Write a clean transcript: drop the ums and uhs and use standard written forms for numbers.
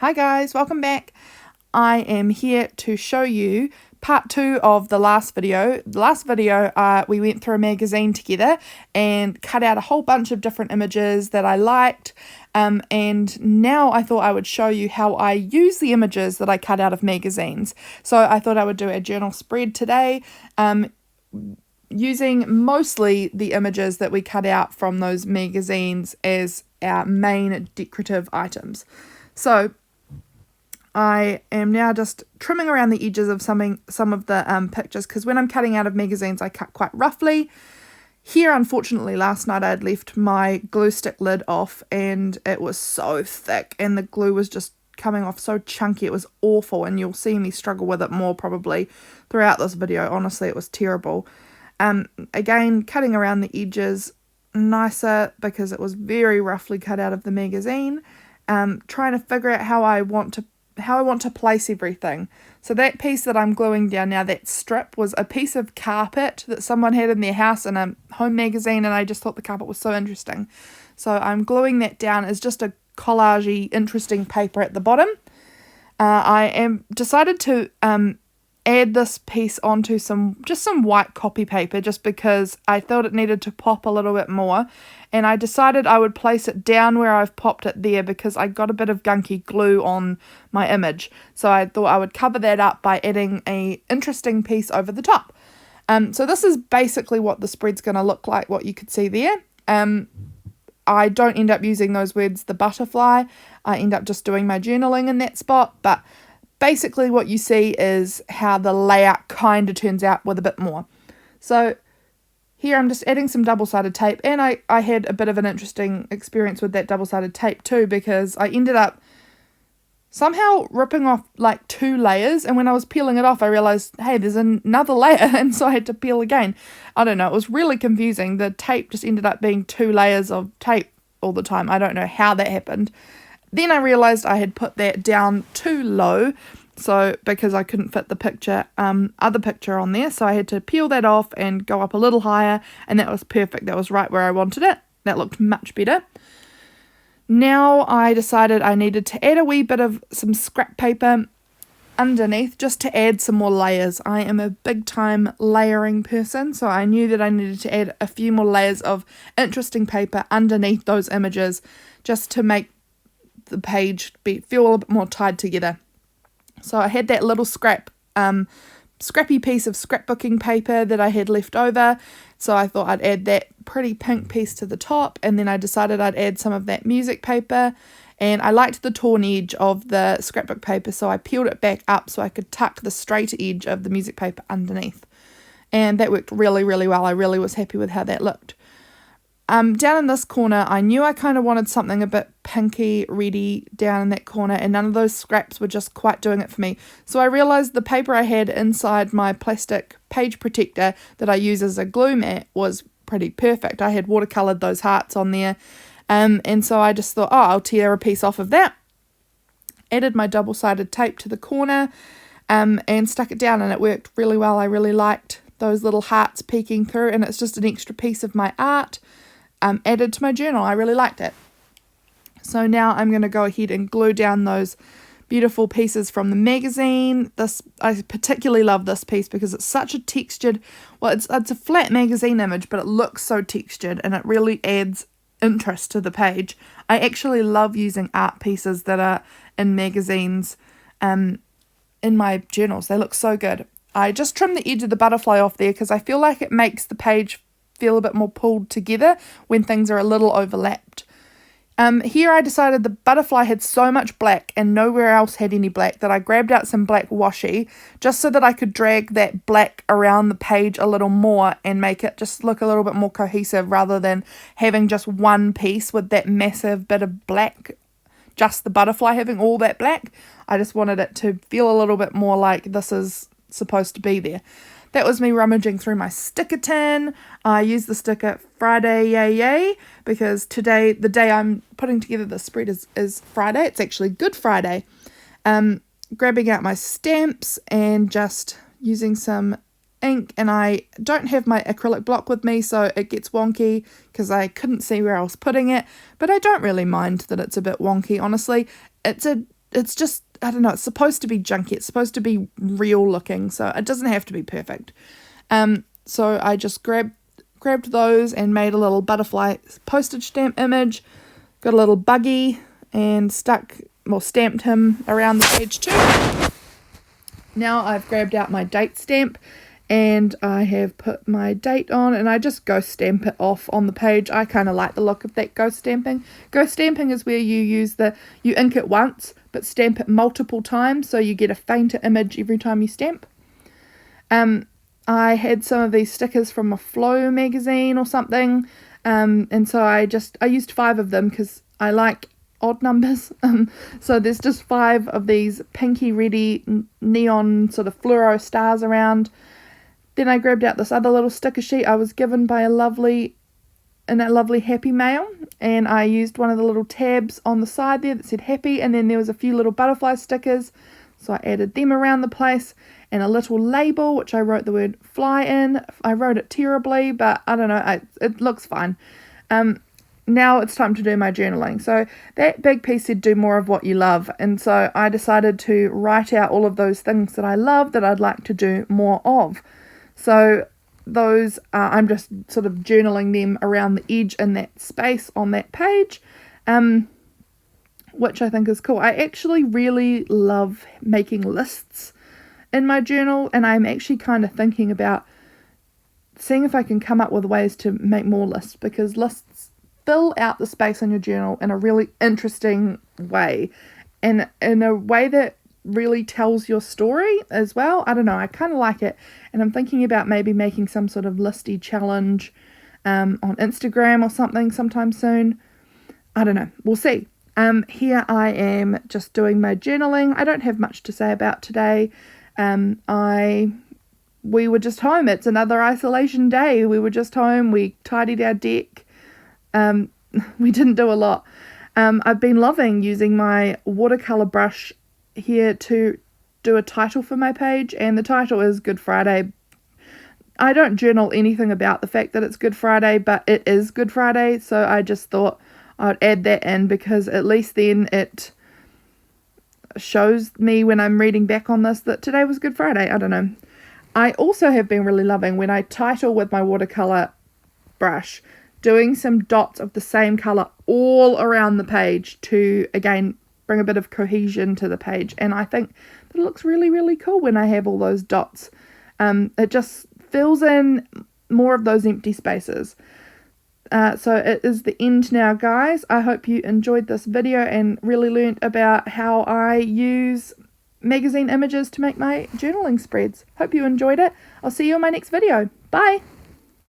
Hi guys, welcome back. I am here to show you part 2 of the last video. The last video we went through a magazine together and cut out a whole bunch of different images that I liked, and now I thought I would show you how I use the images that I cut out of magazines. So I thought I would do a journal spread today, using mostly the images that we cut out from those magazines as our main decorative items. So I am now just trimming around the edges of some of the pictures, because when I'm cutting out of magazines I cut quite roughly. Here, unfortunately, last night I'd left my glue stick lid off and it was so thick and the glue was just coming off so chunky. It was awful, and you'll see me struggle with it more probably throughout this video. Honestly, it was terrible. Again, cutting around the edges nicer because it was very roughly cut out of the magazine. Trying to figure out how I want to place everything. So that piece that I'm gluing down now, that strip, was a piece of carpet that someone had in their house in a home magazine, and I just thought the carpet was so interesting. So I'm gluing that down as just a collagey, interesting paper at the bottom. I am decided to add this piece onto some white copy paper, just because I thought it needed to pop a little bit more, and I decided I would place it down where I've popped it there because I got a bit of gunky glue on my image. So I thought I would cover that up by adding a interesting piece over the top. So this is basically what the spread's going to look like, what you could see there. I don't end up using those words, the butterfly. I end up just doing my journaling in that spot, but basically what you see is how the layout kind of turns out with a bit more. So here I'm just adding some double-sided tape, and I had a bit of an interesting experience with that double-sided tape too, because I ended up somehow ripping off like 2 layers, and when I was peeling it off I realised, hey, there's another layer, and so I had to peel again. I don't know, it was really confusing. The tape just ended up being 2 layers of tape all the time. I don't know how that happened. Then I realised I had put that down too low, so because I couldn't fit the other picture on there, so I had to peel that off and go up a little higher, and that was perfect. That was right where I wanted it. That looked much better. Now I decided I needed to add a wee bit of some scrap paper underneath, just to add some more layers. I am a big time layering person, so I knew that I needed to add a few more layers of interesting paper underneath those images, just to make the page feel a little bit more tied together. So I had that little scrappy piece of scrapbooking paper that I had left over, so I thought I'd add that pretty pink piece to the top, and then I decided I'd add some of that music paper, and I liked the torn edge of the scrapbook paper, so I peeled it back up so I could tuck the straight edge of the music paper underneath, and that worked really, really well. I really was happy with how that looked. Down in this corner, I knew I kind of wanted something a bit pinky, reddy down in that corner, and none of those scraps were just quite doing it for me. So I realised the paper I had inside my plastic page protector that I use as a glue mat was pretty perfect. I had watercoloured those hearts on there, and so I just thought, I'll tear a piece off of that. Added my double-sided tape to the corner, and stuck it down, and it worked really well. I really liked those little hearts peeking through, and it's just an extra piece of my art. Added to my journal. I really liked it. So now I'm going to go ahead and glue down those beautiful pieces from the magazine. I particularly love this piece because it's such a textured, well, it's a flat magazine image, but it looks so textured and it really adds interest to the page. I actually love using art pieces that are in magazines in my journals. They look so good. I just trimmed the edge of the butterfly off there because I feel like it makes the page feel a bit more pulled together when things are a little overlapped. Here I decided the butterfly had so much black and nowhere else had any black that I grabbed out some black washi just so that I could drag that black around the page a little more and make it just look a little bit more cohesive, rather than having just one piece with that massive bit of black, just the butterfly having all that black. I just wanted it to feel a little bit more like this is supposed to be there. That was me rummaging through my sticker tin. I used the sticker Friday, yay, because today, the day I'm putting together the spread is Friday. It's actually Good Friday. Grabbing out my stamps and just using some ink, and I don't have my acrylic block with me, so it gets wonky because I couldn't see where I was putting it, but I don't really mind that it's a bit wonky, honestly. It's a it's just, I don't know, it's supposed to be junky, it's supposed to be real looking, so it doesn't have to be perfect. So I just grabbed those and made a little butterfly postage stamp image, got a little buggy and stamped him around the page too. Now I've grabbed out my date stamp and I have put my date on, and I just ghost stamp it off on the page. I kind of like the look of that ghost stamping. Ghost stamping is where you ink it once but stamp it multiple times, so you get a fainter image every time you stamp. I had some of these stickers from a Flow magazine or something, and so I used 5 of them because I like odd numbers. So there's just 5 of these pinky reddy neon sort of fluoro stars around. Then I grabbed out this other little sticker sheet I was given by a lovely happy mail, and I used one of the little tabs on the side there that said happy, and then there was a few little butterfly stickers, so I added them around the place, and a little label which I wrote the word fly in. I wrote it terribly, but I don't know, it looks fine. Now it's time to do my journaling. So that big piece said do more of what you love, and so I decided to write out all of those things that I love that I'd like to do more of. So those I'm just sort of journaling them around the edge in that space on that page, which I think is cool. I actually really love making lists in my journal, and I'm actually kind of thinking about seeing if I can come up with ways to make more lists, because lists fill out the space in your journal in a really interesting way, and in a way that really tells your story as well. I don't know, I kind of like it, and I'm thinking about maybe making some sort of listy challenge on Instagram or something sometime soon. I don't know, we'll see. Here I am just doing my journaling. I don't have much to say about today. We were just home. It's another isolation day. We were just home. We tidied our deck. We didn't do a lot. I've been loving using my watercolor brush here to do a title for my page, and the title is Good Friday. I don't journal anything about the fact that it's Good Friday, but it is Good Friday, so I just thought I'd add that in, because at least then it shows me when I'm reading back on this that today was Good Friday. I don't know. I also have been really loving, when I title with my watercolor brush, doing some dots of the same color all around the page to, again, bring a bit of cohesion to the page. And I think that it looks really, really cool when I have all those dots. It just fills in more of those empty spaces. So it is the end now, guys. I hope you enjoyed this video and really learnt about how I use magazine images to make my journaling spreads. Hope you enjoyed it. I'll see you in my next video. Bye!